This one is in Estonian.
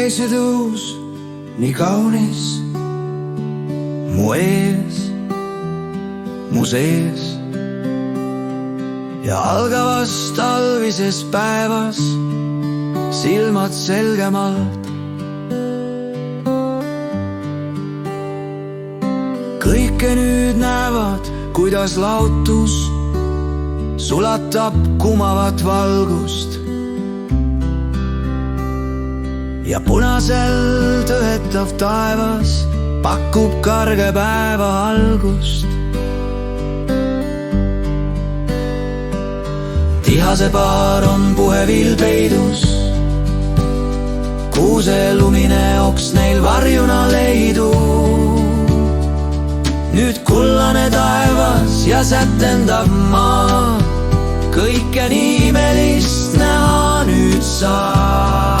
päikesetõus nii kaunis mu ees, mu sees ja algavas talvises päevas silmad selgemalt. Kõike nüüd näevad, kuidas laotus sulatab kumavat valgust ja punaselt õhetav taevas pakub karge päeva algust. Tihase paar on puheviil peidus, kuuse lumine oks neil varjuna leidub. Nüüd kullane taevas ja sätendab maa, kõike nii imelist näha nüüd saab.